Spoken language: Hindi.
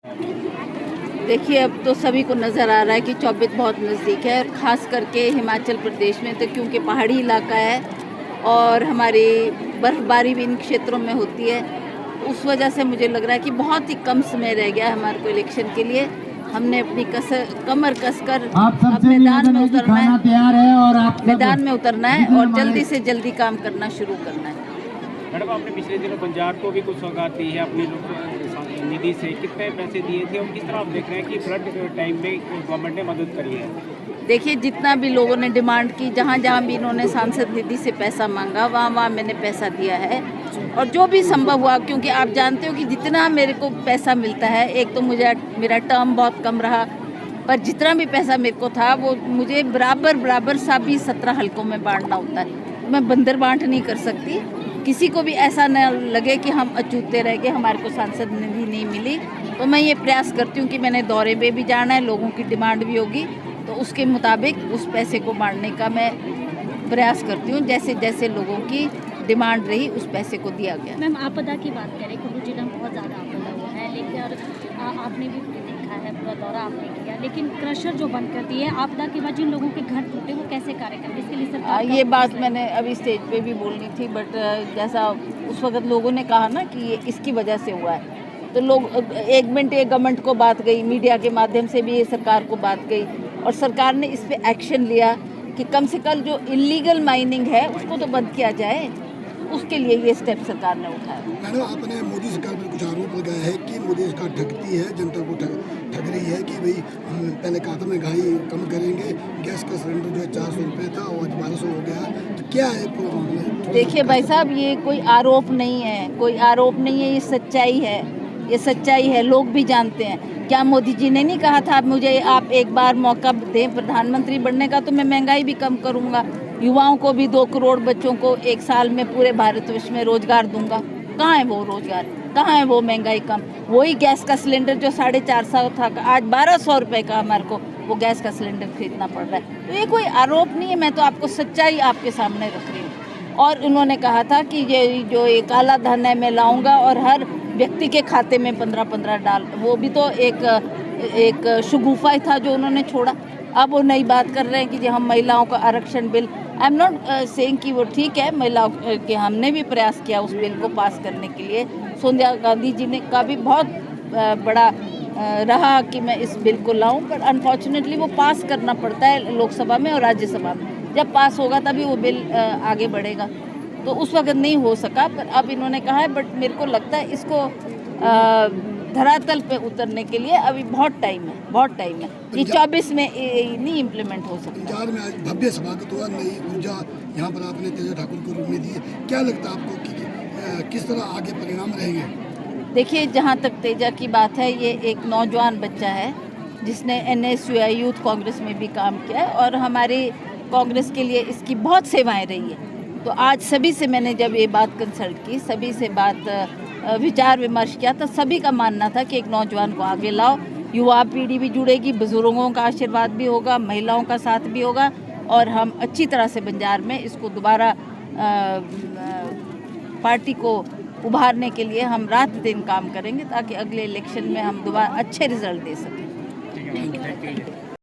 देखिए, अब तो सभी को नज़र आ रहा है कि 24 बहुत नज़दीक है, और ख़ास करके हिमाचल प्रदेश में तो क्योंकि पहाड़ी इलाका है और हमारी बर्फ़बारी भी इन क्षेत्रों में होती है, उस वजह से मुझे लग रहा है कि बहुत ही कम समय रह गया है हमारे को इलेक्शन के लिए। हमने अपनी कमर कसकर अब मैदान में उतरना है, मैदान में उतरना है और जल्दी से जल्दी काम करना शुरू करना है। मैडम, आपने पिछले दिनों पंजाब को भी कुछ सौगात दी है अपनी निधि से, कितने पैसे दिए थे और किस तरह आप देख रहे हैं कि फ्लड टाइम में गवर्नमेंट ने मदद करी है? देखिए, जितना भी लोगों ने डिमांड की, जहाँ जहाँ भी इन्होंने सांसद निधि से पैसा मांगा, वहाँ वहाँ मैंने पैसा दिया है, और जो भी संभव हुआ, क्योंकि आप जानते हो कि जितना मेरे को पैसा मिलता है, एक तो मेरा टर्म बहुत कम रहा, पर जितना भी पैसा मेरे को था वो मुझे बराबर सभी 17 हलकों में बांटना होता है। मैं बंदर बांट नहीं कर सकती। किसी को भी ऐसा न लगे कि हम अछूते रह गए, हमारे को सांसद निधि नहीं मिली। तो मैं ये प्रयास करती हूँ कि मैंने दौरे पे भी जाना है, लोगों की डिमांड भी होगी, तो उसके मुताबिक उस पैसे को बांटने का मैं प्रयास करती हूँ। जैसे जैसे लोगों की डिमांड रही, उस पैसे को दिया गया। मैम, आपदा की बात करें, कुल्लू जिला में बहुत ज़्यादा आपदा हुआ है, लेकिन आपने भी देखा है, पूरा दौरा आपने किया, लेकिन क्रशर जो बंद कर दिए, आपदा के बाद जिन लोगों के घर टूटे वो कैसे कार्य करेंगे, इसके लिए सरकार ये बात मैंने अभी स्टेज पे भी बोलनी थी, बट जैसा उस वक्त लोगों ने कहा ना कि ये इसकी वजह से हुआ है, तो लोग एक मिनट ये गवर्नमेंट को बात गई, मीडिया के माध्यम से भी ये सरकार को बात गई, और सरकार ने इस पर एक्शन लिया कि कम से कम जो इलीगल माइनिंग है उसको तो बंद किया जाए। उसके लिए ये स्टेप सरकार ने उठाया। मैडम, आपने मोदी सरकार पर कुछ आरोप लगाया है कि मोदी सरकार ठगती है, जनता को ठग रही है कि भाई हम पहले कहा था महंगाई कम करेंगे, गैस का सिलेंडर जो है 400 रुपये था वो आज 1200 हो गया, तो क्या है पूरा मामला? देखिए भाई साहब, ये कोई आरोप नहीं है, कोई आरोप नहीं है, ये सच्चाई है, ये सच्चाई है, लोग भी जानते हैं। क्या मोदी जी ने नहीं कहा था मुझे आप एक बार मौका दें प्रधानमंत्री बनने का, तो मैं महंगाई भी कम करूँगा, युवाओं को भी 2 करोड़ बच्चों को 1 साल में पूरे भारतवर्ष में रोजगार दूंगा। कहाँ है वो रोजगार, कहाँ है वो महंगाई कम? वही गैस का सिलेंडर जो 450 था, आज 1200 रुपये का हमारे को वो गैस का सिलेंडर खरीदना पड़ रहा है। तो ये कोई आरोप नहीं है, मैं तो आपको सच्चाई आपके सामने रख रही हूँ। और उन्होंने कहा था कि ये जो ये काला धन है मैं लाऊंगा और हर व्यक्ति के खाते में 15-15 डाल, वो भी तो एक शगुफा था जो उन्होंने छोड़ा। अब वो नई बात कर रहे हैं कि हम महिलाओं का आरक्षण bill, I am not saying कि वो ठीक है, महिलाओं के हमने भी प्रयास किया उस बिल को पास करने के लिए। सोनिया गांधी जी ने का भी बहुत बड़ा रहा कि मैं इस बिल को लाऊं, पर अनफॉर्चुनेटली वो पास करना पड़ता है लोकसभा में और राज्यसभा में। जब पास होगा तभी वो बिल आगे बढ़ेगा, तो उस वक्त नहीं हो सका, पर अब इन्होंने कहा है। बट मेरे को लगता है इसको धरातल पे उतरने के लिए अभी बहुत टाइम है, बहुत टाइम है। ये 24 में नहीं इम्प्लीमेंट हो सकता। पंजाब में आज भव्य स्वागत हुआ, नई ऊर्जा यहाँ पर आपने तेजा ठाकुर को रूप में दी है, क्या लगता है आपको कि किस तरह आगे परिणाम रहेंगे? देखिए, जहाँ तक तेजा की बात है, ये एक नौजवान बच्चा है जिसने NSUI यूथ कांग्रेस में भी काम किया है, और हमारी कांग्रेस के लिए इसकी बहुत सेवाएं रही है। तो आज सभी से मैंने जब ये बात कंसल्ट की, सभी से बात विचार विमर्श किया, तो सभी का मानना था कि एक नौजवान को आगे लाओ, युवा पीढ़ी भी जुड़ेगी, बुजुर्गों का आशीर्वाद भी होगा, महिलाओं का साथ भी होगा, और हम अच्छी तरह से बंजार में इसको दोबारा पार्टी को उभारने के लिए हम रात दिन काम करेंगे, ताकि अगले इलेक्शन में हम दोबारा अच्छे रिजल्ट दे सकें।